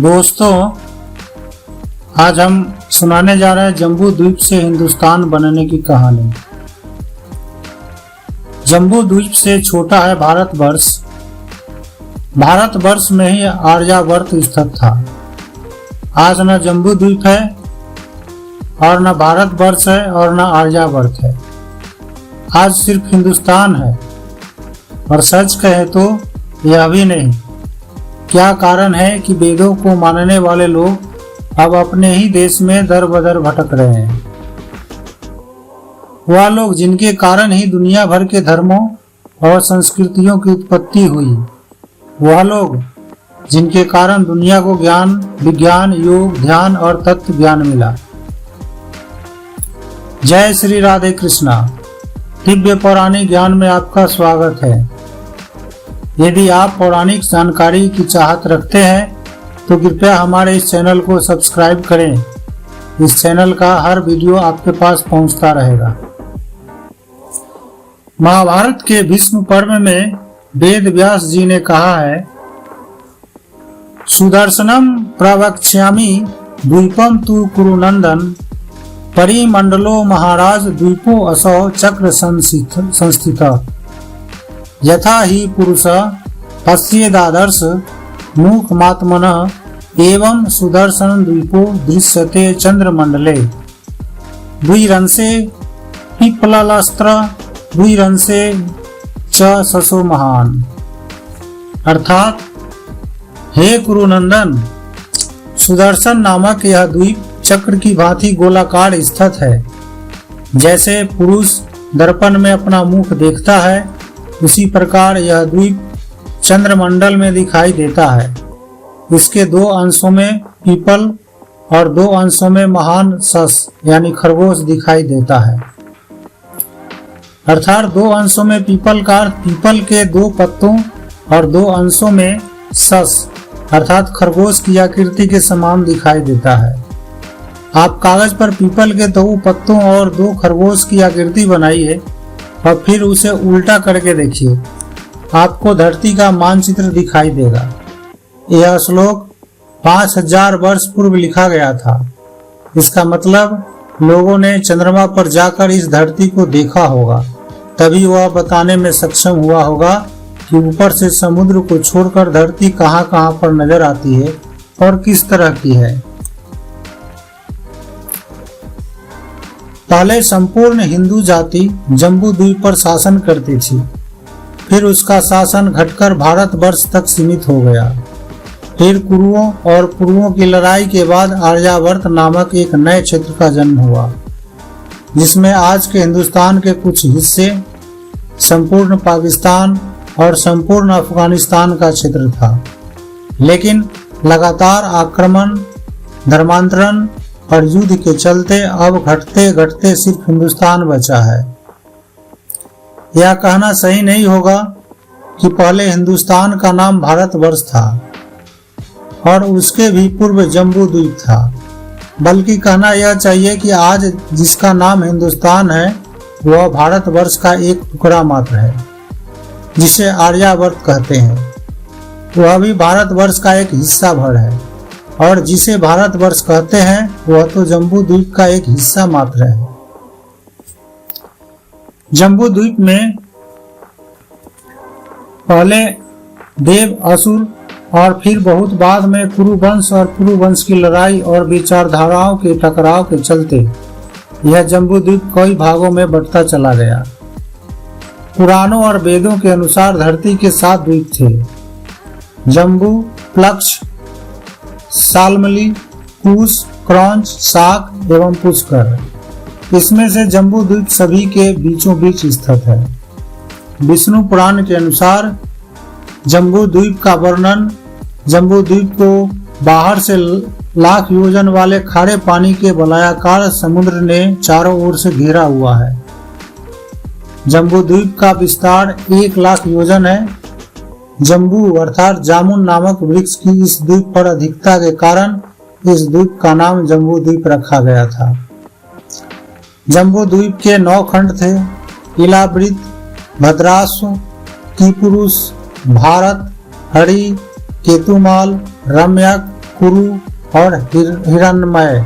दोस्तों, आज हम सुनाने जा रहे हैं जम्बू द्वीप से हिंदुस्तान बनने की कहानी। जम्बू द्वीप से छोटा है भारतवर्ष। भारतवर्ष में ही आर्यावर्त स्थित था। आज न जम्बू द्वीप है और न भारतवर्ष है और न आर्यावर्त है। आज सिर्फ हिंदुस्तान है। और सच कहे तो यह भी नहीं। क्या कारण है कि वेदों को मानने वाले लोग अब अपने ही देश में दर बदर भटक रहे हैं। वह लोग जिनके कारण ही दुनिया भर के धर्मों और संस्कृतियों की उत्पत्ति हुई। वह लोग जिनके कारण दुनिया को ज्ञान, विज्ञान, योग, ध्यान और तत्व ज्ञान मिला। जय श्री राधे कृष्णा। दिव्य पौराणिक ज्ञान में आपका स्वागत है। यदि आप पौराणिक जानकारी की चाहत रखते हैं तो कृपया हमारे इस चैनल को सब्सक्राइब करें। इस चैनल का हर वीडियो आपके पास पहुंचता रहेगा। महाभारत के भीष्म पर्व में वेद व्यास जी ने कहा है, सुदर्शनम प्रवक्ष्यामि द्वीपम तु कुरुनंदन परिमंडलो महाराज द्वीपो असौ चक्र संस्थितः यथा ही पुरुष पश्येदादर्श मूकमात्मनः एवं सुदर्शन द्वीपो दृश्यते चंद्रमंडले द्विरंसे पिप्पलास्त्र द्विरंसे च ससो महान। अर्थात, हे कुरुनंदन, सुदर्शन नामक यह द्वीप चक्र की भांति गोलाकार स्थित है। जैसे पुरुष दर्पण में अपना मुख देखता है, उसी प्रकार यह द्वीप चंद्रमंडल में दिखाई देता है। इसके दो अंशों में पीपल और दो अंशों में महान सस यानी खरगोश दिखाई देता है। अर्थात दो अंशों में पीपल का पीपल के दो पत्तों और दो अंशों में सस अर्थात खरगोश की आकृति के समान दिखाई देता है। आप कागज पर पीपल के दो पत्तों और दो खरगोश की आकृति बनाइए और फिर उसे उल्टा करके देखिए। आपको धरती का मानचित्र दिखाई देगा। यह श्लोक 5000 वर्ष पूर्व लिखा गया था। इसका मतलब लोगों ने चंद्रमा पर जाकर इस धरती को देखा होगा, तभी वह बताने में सक्षम हुआ होगा कि ऊपर से समुद्र को छोड़कर धरती कहां कहां पर नजर आती है और किस तरह की है। पहले संपूर्ण हिंदू जाति जम्बू द्वीप पर शासन करती थी। फिर उसका शासन घटकर भारतवर्ष तक सीमित हो गया। फिर कुरुओं और पुरुओं की लड़ाई के बाद आर्यावर्त नामक एक नए क्षेत्र का जन्म हुआ, जिसमें आज के हिंदुस्तान के कुछ हिस्से, संपूर्ण पाकिस्तान और संपूर्ण अफगानिस्तान का क्षेत्र था। लेकिन लगातार आक्रमण, धर्मांतरण और युद्ध के चलते अब घटते घटते सिर्फ हिंदुस्तान बचा है। यह कहना सही नहीं होगा कि पहले हिंदुस्तान का नाम भारतवर्ष था और उसके भी पूर्व जम्बू द्वीप था, बल्कि कहना यह चाहिए कि आज जिसका नाम हिंदुस्तान है वह भारतवर्ष का एक टुकड़ा मात्र है, जिसे आर्यावर्त कहते हैं। वह भी भारतवर्ष का एक हिस्सा भर है और जिसे भारतवर्ष कहते हैं वह तो जम्बू द्वीप का एक हिस्सा मात्र है। जम्बू द्वीप में पहले देव, असुर और फिर बहुत बाद में कुरुवंश और पुरुवंश की लड़ाई और विचारधाराओं के टकराव के चलते यह जम्बू द्वीप कई भागों में बंटता चला गया। पुराणों और वेदों के अनुसार धरती के 7 द्वीप थे: जम्बू, प्लक्ष, सालमली, कुश, क्रौंच, शाक एवं पुष्कर। इसमें से जम्बू द्वीप सभी के बीचों बीच स्थित है। विष्णु पुराण के अनुसार जम्बू द्वीप का वर्णन जम्बू द्वीप को बाहर से लाख योजन वाले खारे पानी के वलयाकार समुद्र ने चारों ओर से घेरा हुआ है। जम्बू द्वीप का विस्तार 1 लाख योजन है। जम्बू अर्थात जामुन नामक वृक्ष की इस द्वीप पर अधिकता के कारण इस द्वीप का नाम जम्बू द्वीप रखा गया था। जम्बू द्वीप के 9 खंड थे: इलावृत, भद्राश्व, कीपुरुष, भारत, हरि, केतुमाल, रम्यक, कुरु और हिरण्मय।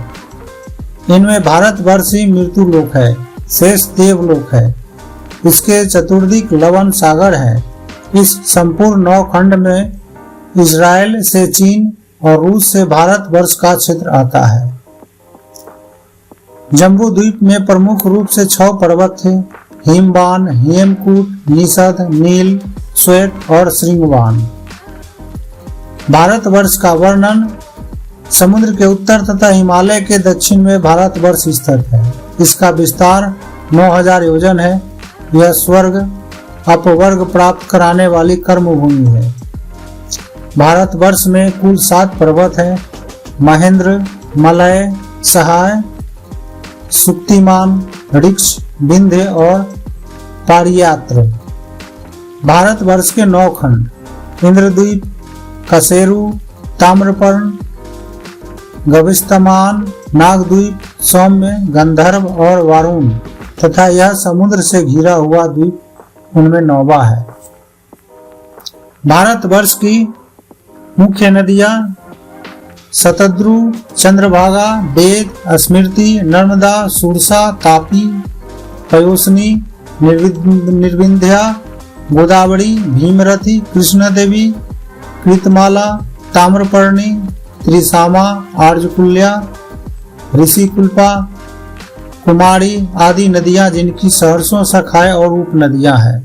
इनमें भारतवर्ष ही मृत्यु लोक है, शेष देवलोक है। इसके चतुर्दिक लवण सागर है। इस संपूर्ण नौ खंड में इजराइल से चीन और रूस से भारतवर्ष का क्षेत्र आता है। जम्बू द्वीप में प्रमुख रूप से 6 पर्वत थे: हिमवान, हेमकूट, निषद, नील, श्वेत और श्रृंगवान। भारतवर्ष का वर्णन: समुद्र के उत्तर तथा हिमालय के दक्षिण में भारतवर्ष स्थित है। इसका विस्तार 9000 योजन है। यह स्वर्ग अपवर्ग प्राप्त कराने वाली कर्मभूमि है। भारतवर्ष में कुल 7 पर्वत हैं: महेंद्र, मलय, सहाय, सुक्तिमान, ऋक्ष, विंध्य और पारियात्र। भारतवर्ष के 9 खंड: इंद्रद्वीप, कसेरु, ताम्रपर्ण, गविस्तमान, नागद्वीप, सौम्य, गंधर्व और वारुण तथा यह समुद्र से घिरा हुआ द्वीप उनमें 9वां है। भारतवर्ष की मुख्य नदियां शतद्रु, चंद्रभागा, वेद, स्मृति, नर्मदा, सुरसा, तापी, पयोसनी, निर्विंध्या, गोदावरी, भीमरथी, कृष्णदेवी, कृतमाला, ताम्रपर्णी, त्रिसामा, आर्जकुल्या, ऋषिकुल्पा, कुमारी आदि नदियां जिनकी सहर्षों, शाखाएं और उप नदियां हैं।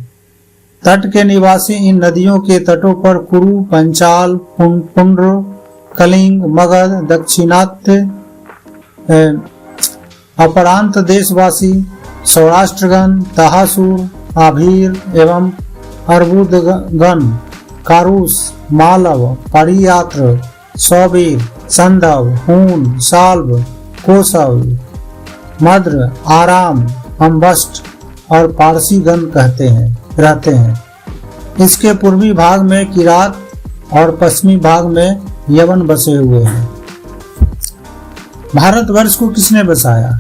तट के निवासी इन नदियों के तटों पर कुरु, पंचाल, पुंड्र, कलिंग, मगध, दक्षिणात्य, अपरांत देशवासी, सौराष्ट्रगण, तहासुर, आभीर एवं अर्बुदगण, कारूस, मालव, पारियात्र, सौबीर, संधव, हून, साल्व, कोसव, मद्र, आराम, अम्बस्ट और पारसी गण रहते हैं। इसके पूर्वी भाग में किरात और पश्चिमी भाग में यवन बसे हुए हैं। भारतवर्ष को किसने बसाया?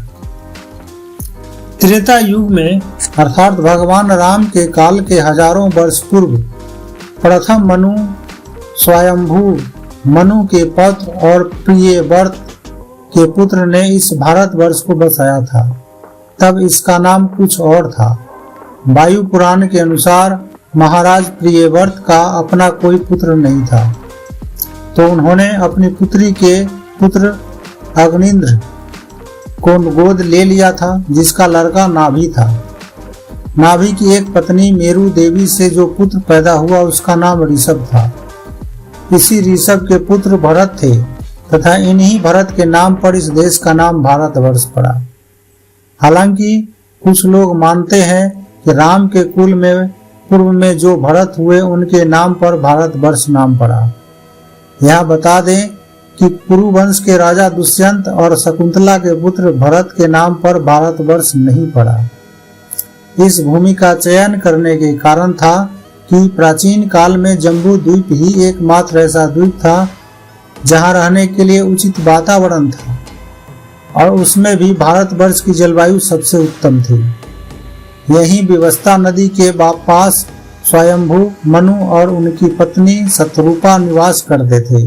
त्रेता युग में अर्थात भगवान राम के काल के हजारों वर्ष पूर्व प्रथम मनु स्वयंभू मनु के पुत्र और प्रियव्रत के पुत्र ने इस भारतवर्ष को बसाया था। तब इसका नाम कुछ और था। वायु पुराण के अनुसार महाराज प्रियव्रत का अपना कोई पुत्र नहीं था, तो उन्होंने अपनी पुत्री के पुत्र अग्निंद्र को गोद ले लिया था, जिसका लड़का नाभि था। नाभि की एक पत्नी मेरु देवी से जो पुत्र पैदा हुआ उसका नाम ऋषभ था। इसी ऋषभ के पुत्र भरत थे तथा इन्हीं भरत के नाम पर इस देश का नाम भारतवर्ष पड़ा। हालांकि कुछ लोग मानते हैं कि राम के कुल में पूर्व में जो भरत हुए उनके नाम पर भारतवर्ष नाम पड़ा। यह बता दें कि कुरु वंश के राजा दुष्यंत और शकुंतला के पुत्र भरत के नाम पर भारतवर्ष नहीं पड़ा। इस भूमि का चयन करने के कारण था कि प्राचीन काल में जम्बू द्वीप ही एकमात्र ऐसा द्वीप था जहां रहने के लिए उचित वातावरण था और उसमें भी भारतवर्ष की जलवायु सबसे उत्तम थी। यही विवस्ता नदी के पास स्वयंभू मनु और उनकी पत्नी शतरूपा निवास करते थे।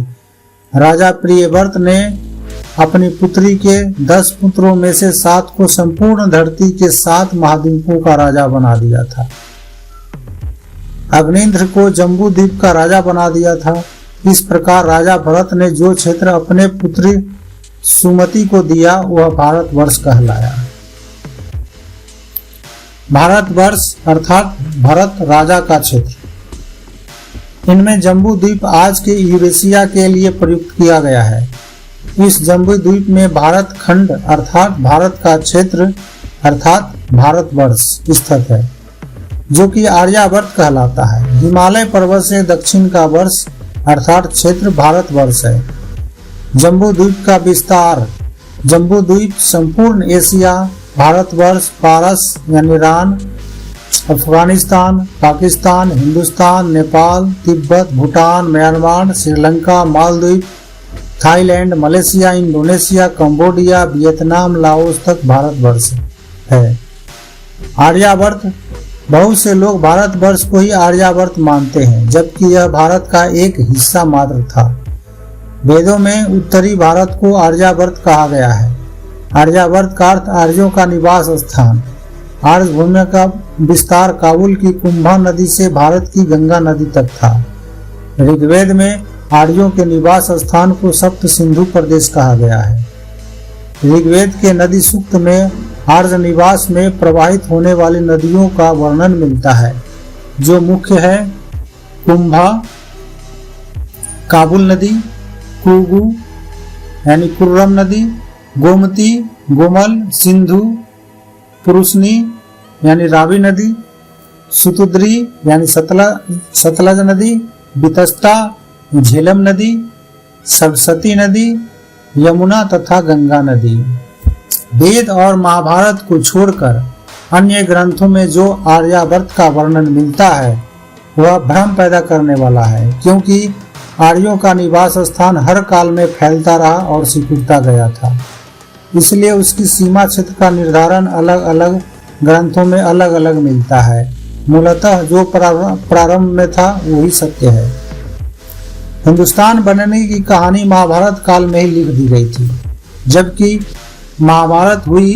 राजा प्रियव्रत ने अपनी पुत्री के 10 पुत्रों में से 7 को संपूर्ण धरती के 7 महाद्वीपों का राजा बना दिया था। अग्निंद्र को जम्बू द्वीप का राजा बना दिया था। इस प्रकार राजा भरत ने जो क्षेत्र अपने पुत्री सुमति को दिया वह भारतवर्ष कहलाया। भारतवर्ष अर्थात भरत राजा का क्षेत्र। इनमें जम्बू द्वीप आज के यूरेशिया के लिए प्रयुक्त किया गया है। इस जम्बू द्वीप में भारत खंड अर्थात भारत का क्षेत्र अर्थात भारतवर्ष स्थित है, जो कि आर्यावर्त कहलाता है। हिमालय पर्वत से दक्षिण का वर्ष अर्थात क्षेत्र भारतवर्ष है। जम्बू द्वीप का विस्तार: जम्बू द्वीप संपूर्ण एशिया, भारतवर्ष, पारस यानी Iran, Afghanistan, Pakistan, Hindustan, Nepal, Tibet, Bhutan, Myanmar, Sri Lanka, Maldives, Thailand, Malaysia, Indonesia, Cambodia, Vietnam, Laos तक भारतवर्ष है। आर्यावर्त: बहुत से लोग भारतवर्ष को ही आर्यावर्त मानते हैं, जबकि यह भारत का एक हिस्सा मात्र था। वेदों में उत्तरी भारत को आर्यावर्त कहा गया है। आर्यावर्त का अर्थ आर्यों का निवास स्थान। आर्य भूमि का विस्तार काबुल की कुंभा नदी से भारत की गंगा नदी तक था। ऋग्वेद में आर्यों के निवास स्थान को सप्त सिंधु प्रदेश कहा गया है। ऋग्वेद के नदी सूक्त में आर्य निवास में प्रवाहित होने वाली नदियों का वर्णन मिलता है, जो मुख्य है कुंभा, काबुल नदी, कुरगु यानी कुर्रम नदी, गोमती, गोमल, सिंधु, पुरुषनी यानी रावी नदी, सुतुद्री यानी सतलज नदी, बितस्ता, झेलम नदी, सरस्वती नदी, यमुना तथा गंगा नदी। वेद और महाभारत को छोड़कर अन्य ग्रंथों में जो आर्यावर्त का वर्णन मिलता है वह भ्रम पैदा करने वाला है, क्योंकि आर्यों का निवास स्थान हर काल में फैलता रहा और सिकुड़ता गया था। इसलिए उसकी सीमा क्षेत्र का निर्धारण अलग अलग ग्रंथों में अलग अलग मिलता है। मूलतः जो प्रारंभ में था वही सत्य है। हिंदुस्तान बनने की कहानी महाभारत काल में ही लिख दी गई थी, जबकि महाभारत हुई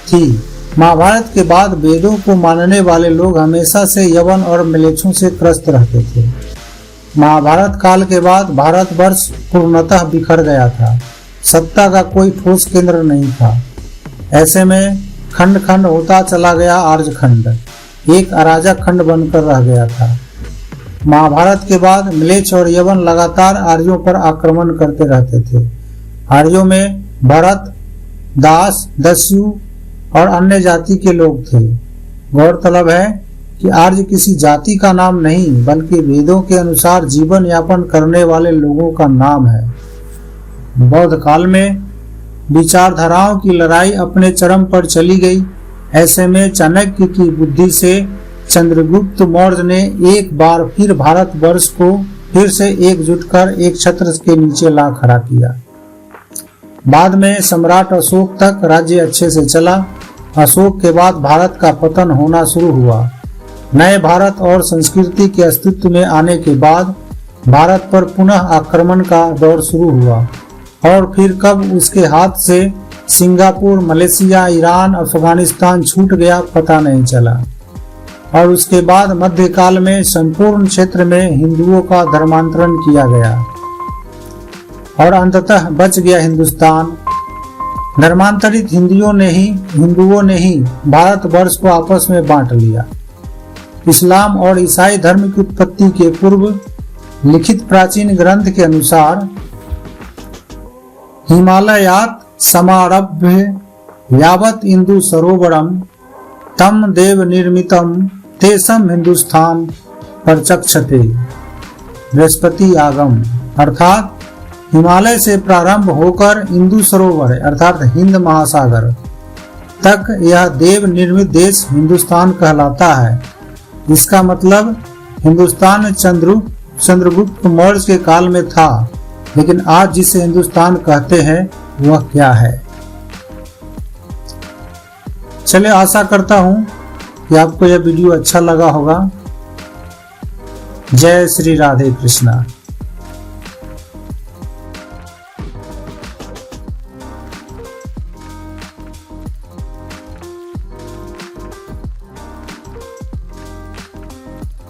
थी। महाभारत के बाद वेदों को मानने वाले लोग हमेशा से यवन और म्लेच्छों से त्रस्त रहते थे। महाभारत काल के बाद भारतवर्ष पूर्णतः बिखर गया था। सत्ता का कोई ठोस केंद्र नहीं था। ऐसे में खंड खंड होता चला गया। आर्यखंड एक अराजक खंड बनकर रह गया था। महाभारत के बाद म्लेच्छ और यवन लगातार आर्यों पर आक्रमण करते रहते थे। आर्यों में भरत, दास, दस्यु और अन्य जाति के लोग थे। गौरतलब है कि आर्य किसी जाति का नाम नहीं, बल्कि वेदों के अनुसार जीवन यापन करने वाले लोगों का नाम है। बौद्ध काल में विचारधाराओं की लड़ाई अपने चरम पर चली गई। ऐसे में चाणक्य की बुद्धि से चंद्रगुप्त मौर्य ने एक बार फिर भारतवर्ष को फिर से एकजुट कर एक छत्र के नीचे ला खड़ा किया। बाद में सम्राट अशोक तक राज्य अच्छे से चला। अशोक के बाद भारत का पतन होना शुरू हुआ। नए भारत और संस्कृति के अस्तित्व में आने के बाद भारत पर पुनः आक्रमण का दौर शुरू हुआ, और फिर कब उसके हाथ से सिंगापुर, मलेशिया, ईरान, अफगानिस्तान छूट गया पता नहीं चला। और उसके बाद मध्यकाल में संपूर्ण क्षेत्र में हिंदुओं का धर्मांतरण किया गया और अंततः बच गया हिंदुस्तान। धर्मांतरित हिंदुओं ने ही भारतवर्ष को आपस में बांट लिया। इस्लाम और ईसाई धर्म की उत्पत्ति के पूर्व लिखित प्राचीन ग्रंथ के अनुसार हिमालयात समारभ्य यावत इंदु सरोवरम तम देव निर्मितम तेसम हिंदुस्तान प्रचक्षते बृहस्पति आगम। अर्थात हिमालय से प्रारंभ होकर इंदु सरोवर अर्थात हिंद महासागर तक यह देव निर्मित देश हिंदुस्तान कहलाता है। इसका मतलब हिंदुस्तान चंद्रगुप्त मौर्य के काल में था, लेकिन आज जिसे हिंदुस्तान कहते हैं वह क्या है। चलिए, आशा करता हूं कि आपको यह वीडियो अच्छा लगा होगा। जय श्री राधे कृष्णा।